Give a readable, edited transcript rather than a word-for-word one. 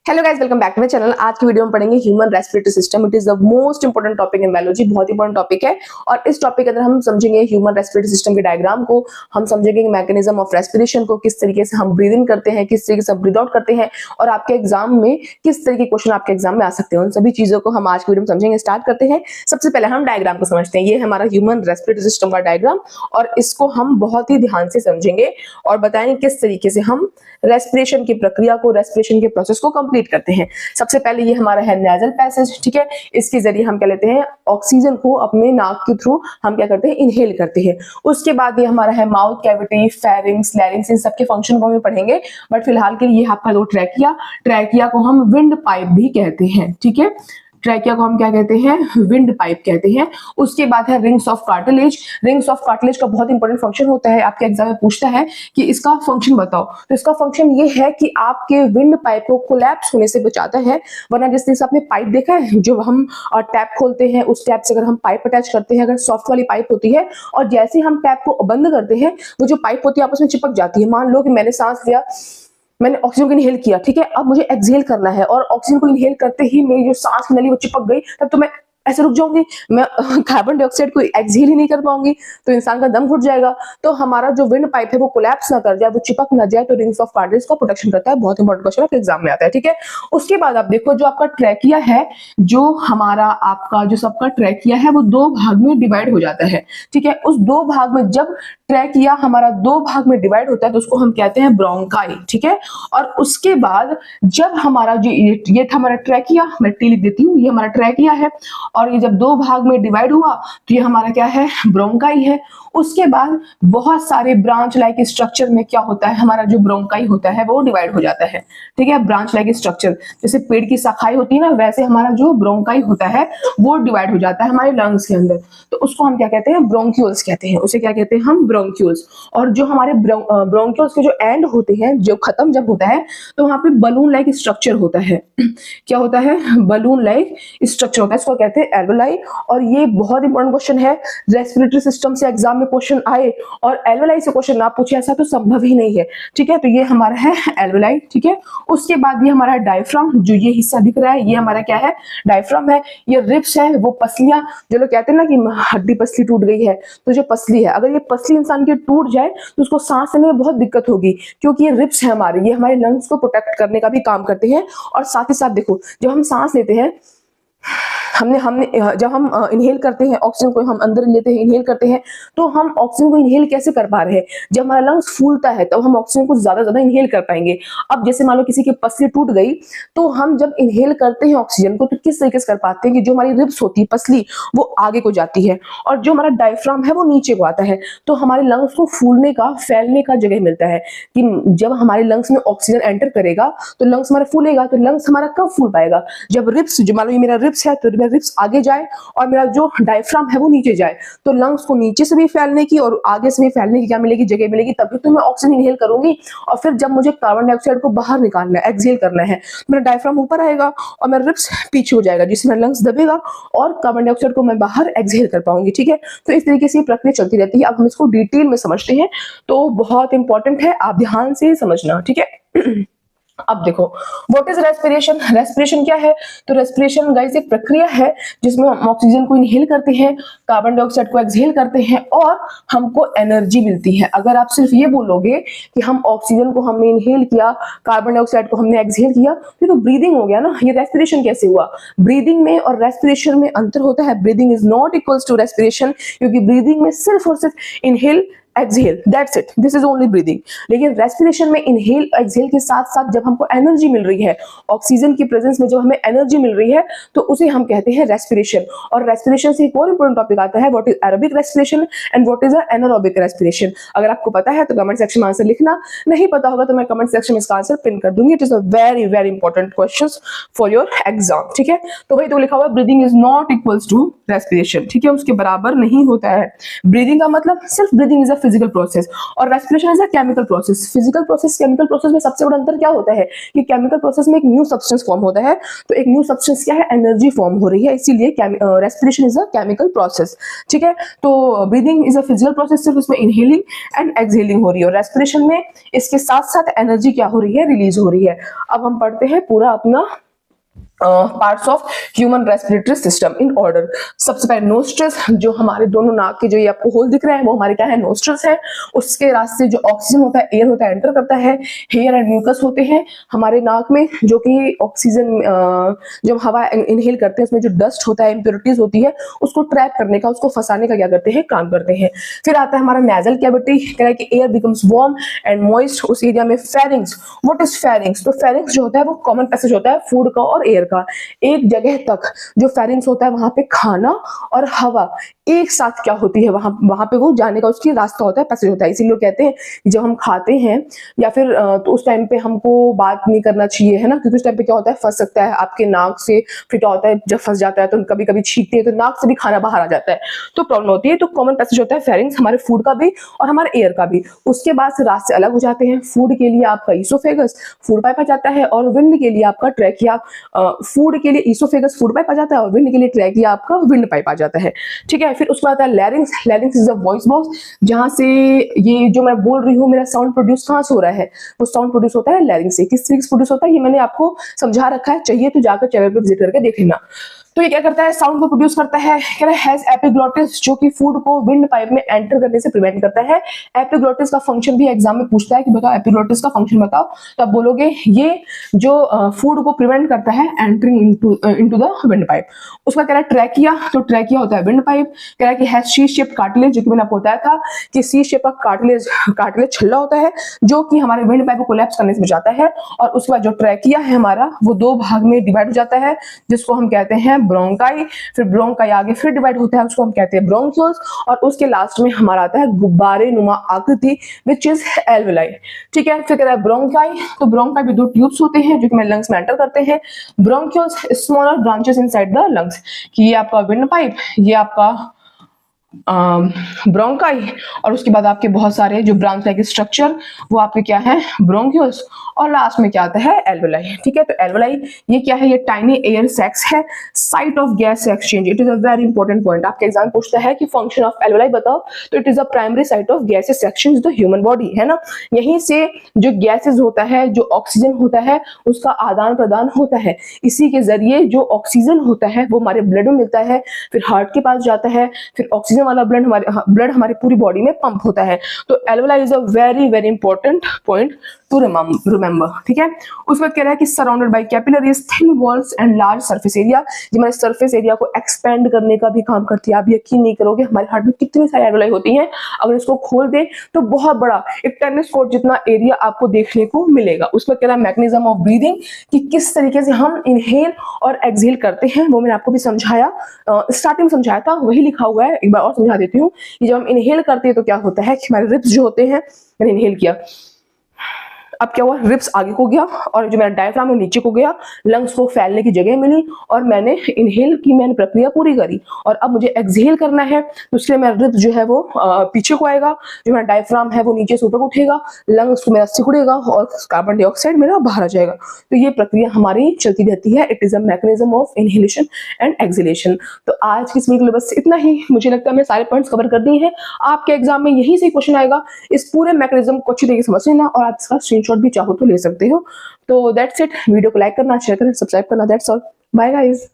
Hello guys, welcome back to my channel. आज की video में पढ़ेंगे human respiratory system. It is the most important topic in biology, बहुत important topic है। और इस टॉपिक के अंदर हम समझेंगे ह्यूमन रेस्पिरेटरी सिस्टम के डायग्राम को, हम समझेंगे मैकेनिज्म ऑफ रेस्पिरेशन को, किस तरीके से हम ब्रीद इन करते हैं, किस तरीके से ब्रीद आउट करते हैं, और आपके एग्जाम में किस तरह के क्वेश्चन आपके एग्जाम में आ सकते हैं। उन सभी चीजों को हम आज की वीडियो में समझेंगे। स्टार्ट करते हैं। सबसे पहले हम डायग्राम को समझते हैं। ये हमारा ह्यूमन रेस्पिरेटरी सिस्टम का डायग्राम, और इसको हम बहुत ही ध्यान से समझेंगे और बताएंगे किस तरीके से हम रेस्पिरेशन की प्रक्रिया को, रेस्पिरेशन के प्रोसेस को कंप्लीट करते हैं। सबसे पहले ये हमारा है नेजल पैसेज, ठीक है। इसके जरिए हम क्या लेते हैं, ऑक्सीजन को अपने नाक के थ्रू हम क्या करते हैं, इनहेल करते हैं। उसके बाद ये हमारा है माउथ कैविटी, फेरिंग्स, लैरिंग्स, इन सबके फंक्शन को हम पढ़ेंगे। बट फिलहाल के लिए ये आपका दो ट्रैकिया को हम विंड पाइप भी कहते हैं, ठीक है। ट्रैकिया को हम क्या कहते हैं, विंड पाइप कहते हैं। उसके बाद है rings of cartilage. Rings of cartilage का बहुत इंपॉर्टेंट फंक्शन होता है, आपके एग्जाम में पूछता है कि इसका फंक्शन बताओ। तो इसका फंक्शन ये है कि आपके विंड पाइप को कोलैप्स होने से बचाता है। वरना जिस तरह से आपने पाइप देखा है, जो हम टैप खोलते हैं, उस टैप से अगर हम पाइप अटैच करते हैं, अगर सॉफ्ट वाली पाइप होती है, और जैसे हम टैप को बंद करते हैं, वो जो पाइप होती है आपस में चिपक जाती है। मान लो कि मैंने सांस लिया, मैंने ऑक्सीजन को इनहेल किया, ठीक है। अब मुझे एक्सहेल करना है, और ऑक्सीजन को इनहेल करते ही मेरी जो सांस की नली वो चिपक गई, तब तो मैं ऐसे रुक जाऊंगी, मैं कार्बन डाइऑक्साइड को एक्सहेल ही नहीं कर पाऊंगी, तो इंसान का दम घुट जाएगा। तो हमारा जो विंड पाइप है वो कोलैप्स ना कर जाए, वो चिपक ना जाए, तो रिंग्स ऑफ कार्टिलेज को प्रोटेक्शन करता है। बहुत इंपॉर्टेंट क्वेश्चन आपके एग्जाम में आता है, ठीक है। उसके बाद आप देखो, जो आपका ट्रैकिया है, जो हमारा आपका जो सबका ट्रैकिया है, वो दो भाग में डिवाइड हो जाता है, ठीक है। उस दो भाग में जब ट्रैकिया हमारा दो भाग में डिवाइड होता है, तो उसको हम कहते हैं ब्रोंकाई, ठीक है। और उसके बाद जब हमारा जो ये था हमारा ट्रैकिया, मैं टी लिख देती हूँ, ये हमारा ट्रैकिया है, और ये जब दो भाग में डिवाइड हुआ तो ये हमारा क्या है, ब्रोंकाई है। उसके बाद बहुत सारे ब्रांच लाइक स्ट्रक्चर में क्या होता है, हमारा जो ब्रोंकाई होता है वो डिवाइड हो जाता है, ठीक है। ब्रांच लाइक स्ट्रक्चर, जैसे पेड़ की शाखाएं होती है ना, वैसे हमारा जो ब्रोंकाई होता है वो डिवाइड हो जाता है हमारे लंग्स के अंदर। तो उसको हम क्या कहते हैं, ब्रोंक्यूल्स कहते हैं। उसे क्या कहते हैं हम, ब्रोंक्यूल्स। और जो हमारे ब्रोंक्यूल्स के जो एंड होते हैं, जो खत्म जब होता है, तो वहां पे बलून लाइक स्ट्रक्चर होता है। क्या होता है, बलून लाइक स्ट्रक्चर होता है, इसको कहते हैं एल्वेलाई। और ये बहुत इंपॉर्टेंट क्वेश्चन है, रेस्पिरेटरी सिस्टम से एग्जाम में क्वेश्चन आए और एल्वेलाई से क्वेश्चन ना पूछे, ऐसा तो संभव ही नहीं है, ठीक है। तो ये हमारा है एल्वेलाई, ठीक है। उसके बाद ये हमारा डायफ्राम, जो ये हिस्सा दिख रहा है, ये हमारा क्या है, डायफ्राम है। ये रिब्स है, वो पसलियां, जो लोग कहते हैं ना कि हड्डी पसली टूट गई है, तो जो पसली है, अगर ये पसली इंसान की टूट जाए तो उसको सांस लेने में बहुत दिक्कत होगी, क्योंकि ये रिब्स है हमारे, ये हमारे लंग्स को प्रोटेक्ट करने का भी काम करते हैं। और साथ ही साथ देखो, जब हम सांस लेते हैं, हमने जब हम इनहेल करते हैं, ऑक्सीजन को हम अंदर लेते हैं, इनहेल करते हैं, तो हम ऑक्सीजन को इनहेल कैसे कर पा रहे हैं, जब हमारा लंग्स फूलता है तब हम ऑक्सीजन को ज्यादा इनहेल कर पाएंगे। अब जैसे मान लो किसी की पसली टूट गई, तो हम जब इनहेल करते हैं ऑक्सीजन को, तो किस तरीके से कर पाते हैं कि जो हमारी रिब्स होती है, पसली, वो आगे को जाती है, और जो हमारा डायफ्राम है वो नीचे को आता है। तो हमारे लंग्स को फूलने का, फैलने का जगह मिलता है कि जब हमारे लंग्स में ऑक्सीजन एंटर करेगा तो लंग्स हमारा फूलेगा। तो लंग्स हमारा कब फूल पाएगा, जब रिब्स, जो मान लो ये मेरा रिब्स है, तो मेरा रिब्स आगे जाए और मेरा जो डायफ्राम है वो नीचे जाए, तो लंग्स को नीचे से भी फैलने की और आगे से भी फैलने की क्या मिलेगी, जगह मिलेगी। तभी तो मैं ऑक्सीजन इनहेल करूंगी। और फिर जब मुझे कार्बन डाइऑक्साइड को बाहर निकालना है, एक्सहेल करना है, मेरा डायफ्राम ऊपर आएगा और मेरा रिब्स पीछे हो जाएगा, जिससे मेरा लंग्स दबेगा और कार्बन डाइऑक्साइड को मैं बाहर एक्सहेल कर पाऊंगी, ठीक है। तो इस तरीके से ये प्रक्रिया चलती रहती है। अब हम इसको डिटेल में समझते हैं, तो बहुत इंपॉर्टेंट है, आप ध्यान से समझना, ठीक है। अब देखो, व्हाट इज रेस्पिरेशन। रेस्पिरेशन क्या है, तो रेस्पिरेशन गाइस एक प्रक्रिया है जिसमें हम ऑक्सीजन को इनहेल करते हैं, कार्बन डाइऑक्साइड को एक्सहेल करते हैं, और हमको एनर्जी मिलती है। अगर आप सिर्फ ये बोलोगे कि हम ऑक्सीजन को हमने इनहेल किया, कार्बन डाइऑक्साइड को हमने एक्सहेल किया, तो ब्रीदिंग हो गया ना, ये रेस्पिरेशन कैसे हुआ। ब्रीदिंग में और रेस्पिरेशन में अंतर होता है। Breathing is not equals to respiration, क्योंकि ब्रीदिंग में सिर्फ और सिर्फ inhale exhale, that's it, this is only breathing. लेकिन रेस्पिरेशन में इनहेल एक्सहेल के साथ साथ जब हमको एनर्जी मिल रही है, ऑक्सीजन की प्रेजेंस में जब हमें एनर्जी मिल रही है, तो उसे हम कहते हैं रेस्पिरेशन। और रेस्पिरेशन से एक और इंपॉर्टेंट टॉपिक आता है, what is aerobic respiration and what is anaerobic respiration. अगर आपको पता है तो कमेंट सेक्शन में आंसर लिखना, नहीं पता होगा तो मैं कमेंट सेक्शन में इसका आंसर पिन कर दूंगी। It is a very very important question for your exam, ठीक है। तो वही तो लिखा हुआ है, breathing is not equals to respiration, ठीक है, उसके बराबर नहीं होता है। ब्रीदिंग का मतलब सिर्फ breathing is a physical process और respiration is a chemical process. Physical process chemical process में सबसे बड़ा अंतर क्या होता है कि केमिकल प्रोसेस में एक न्यू सब्सटेंस फॉर्म होता है, तो एक न्यू सब्सटेंस क्या है, एनर्जी फॉर्म हो रही है, इसीलिए respiration is a chemical process. ठीक है, तो breathing is a physical process, सिर्फ उसमें इनहेलिंग एंड एक्सहेलिंग हो रही है, और रेस्पिरेशन में इसके साथ साथ एनर्जी क्या हो रही है, रिलीज हो रही है। अब हम पढ़ते हैं पूरा अपना parts of human respiratory system in order. सबसे पहले नोस्ट्रल्स, जो हमारे दोनों नाक के जो ये आपको होल दिख रहे हैं वो हमारे क्या है, नोस्ट्रल्स है। उसके रास्ते जो ऑक्सीजन होता है, एयर होता है, एंटर करता है। हेयर एंड म्यूकस होते हैं हमारे नाक में, जो कि ऑक्सीजन जब हवा इनहेल करते हैं उसमें जो डस्ट होता है, इंप्योरिटीज होती है, उसको ट्रैप करने का, उसको फंसाने का क्या करते हैं, काम करते हैं। फिर आता है हमारा नेजल कैविटी, कह रहा है कि air becomes warm and moist, उस एरिया में फेरिंग्स। What is pharynx? तो फेरिंग्स जो होता है वो कॉमन पैसेज होता है फूड का और एयर का। एक जगह तक जो फेरिंग्स होता है वहां पे खाना और हवा एक साथ क्या होती है, वहां पे वो जाने का उसकी रास्ता होता है, पैसेज होता है। इसीलिए लोग कहते हैं जब हम खाते हैं या फिर तो उस टाइम पे हमको बात नहीं करना चाहिए, है ना, क्योंकि उस टाइम पे क्या होता है, फंस सकता है आपके नाक से। फिर क्या होता है, जब फंस जाता है तो कभी कभी छींकते हैं तो नाक से भी खाना बाहर आ जाता है, तो प्रॉब्लम होती है। तो कॉमन पैसेज होता है फेरिंग्स, हमारे फूड का भी और हमारे एयर का भी। उसके बाद से रास्ते अलग हो जाते हैं। फूड के लिए आपका ईसोफेगस, फूड पाइप आ जाता है, और विंड के लिए आपका ट्रैकिया। फूड के लिए ईसोफेगस फूड पाइप आ जाता है, और विंड के लिए ट्रैकिया आपका विंड पाइप आ जाता है। ठीक है, फिर उसके बाद आता है larynx. Larynx is a voice box, जहां से ये जो मैं बोल रही हूँ मेरा साउंड प्रोड्यूस कहां से हो रहा है, वो साउंड प्रोड्यूस होता है लैरिंक्स से। किस तरीके से प्रोड्यूस होता है ये मैंने आपको समझा रखा है, चाहिए तो जाकर चैनल पर विजिट करके देख लेना। तो ये क्या करता है, साउंड को प्रोड्यूस करता है, कह रहा है हैज एपिग्लॉटिस, जो कि फूड को विंड पाइप में एंटर करने से प्रिवेंट करता है। एपिग्लॉटिस का फंक्शन भी एग्जाम में पूछता है कि बताओ एपिग्लॉटिस का फंक्शन बताओ, तो आप बोलोगे ये जो फूड को प्रिवेंट करता है entering into the wind pipe. उसका कह रहा है ट्रैकिया, तो ट्रैकिया होता है विंड पाइप। कह रहा है कि हैज सी शेप्ड कार्टिलेज, जो कि मैंने आपको बताया था कि सी शेप का कार्टिलेज छल्ला होता है, जो कि हमारे विंड पाइप को कोलैप्स करने से बचाता है। और उसके बाद जो ट्रैकिया है हमारा, वो दो भाग में डिवाइड हो जाता है, जिसको हम कहते हैं ब्रोंकाई। फिर ब्रोंकाई आगे फिर डिवाइड होता है, उसको हम कहते हैं ब्रोंक्यूल्स। और उसके लास्ट में हमारा आता है गुब्बारे नुमा आकृति, विच इज एल्वेलाई। ठीक है, फिर कह रहा है ब्रोंकाई, तो ब्रोंकाई में दो ट्यूब्स होते हैं जो कि मैं लंग्स में एंटर करते हैं। Bronchioles smaller branches inside the lungs, कि ये आपका विंड पाइप, ये आपका ब्रोंकाई, और उसके बाद आपके बहुत सारे जो ब्रांच लाइक स्ट्रक्चर वो आपके क्या है, ब्रोंक्यूल्स, और लास्ट में क्या आता है, एल्वेलाई। ठीक है, तो एल्वेलाई ये क्या है, ये टाइनी एयर सैक्स है, site of gas exchange. It is a very important point, आपके एग्जाम पूछता है कि फंक्शन ऑफ एल्वेलाई बताओ, तो it is a primary site of gases exchange the human body, है ना। यहीं से जो गैसेस होता है, जो ऑक्सीजन होता है, उसका आदान प्रदान होता है। इसी के जरिए जो ऑक्सीजन होता है वो हमारे ब्लड में मिलता है, फिर हार्ट के पास जाता है, फिर ऑक्सीजन वाला ब्लड हमारी पूरी बॉडी में पंप होता है। तो alveoli is a very very important point two remember. ठीक है, उसके बाद कह रहा है कि surrounded by capillaries, thin walls and large surface area, जो हमारे सरफेस एरिया को एक्सपेंड करने का भी काम करती है। आप यकीन नहीं करोगे हमारे हार्ट में कितनी सारी एल्वेलाई होती हैं, अगर इसको खोल दे तो बहुत बड़ा एक टेनिस कोर्ट जितना एरिया आपको देखने को मिलेगा। उसमें कह रहा है मैकेनिज्म ऑफ ब्रीदिंग, कि किस तरीके से हम इनहेल और एक्सहेल करते हैं, वो मैंने आपको भी समझाया, स्टार्टिंग में समझाया था, वही लिखा हुआ है, एक बार और समझा देती हूँ। कि जब हम इनहेल करते हैं तो क्या होता है कि हमारे रिब्स जो होते हैं, मैंने इनहेल किया, अब क्या हुआ, रिब्स आगे को गया और जो मेरा डायफ्राम है नीचे को गया, लंग्स को फैलने की जगह मिली, और मैंने इनहेल की मैंने प्रक्रिया पूरी करी। और अब मुझे एक्सहेल करना है, तो उसके लिए मेरा रिब्स जो है वो पीछे को आएगा, जो मेरा डायफ्राम है वो नीचे से ऊपर उठेगा, लंग्स को मेरा सिकुड़ेगा और कार्बन डाइऑक्साइड मेरा बाहर आ जाएगा। तो ये प्रक्रिया हमारी चलती रहती है। It is a mechanism of inhalation and exhalation. तो आज की इस वीडियो के लिए बस इतना ही। मुझे लगता है मैंने सारे पॉइंट्स कवर कर दिए हैं। आपके एग्जाम में यही से क्वेश्चन आएगा, इस पूरे मैकेनिज्म को अच्छी तरीके से समझ लेना, और आप इसका स्क्रीनशॉट भी चाहो तो ले सकते हो। तो दैट्स इट। वीडियो को लाइक करना, शेयर करना, सब्सक्राइब करना। That's all. Bye guys.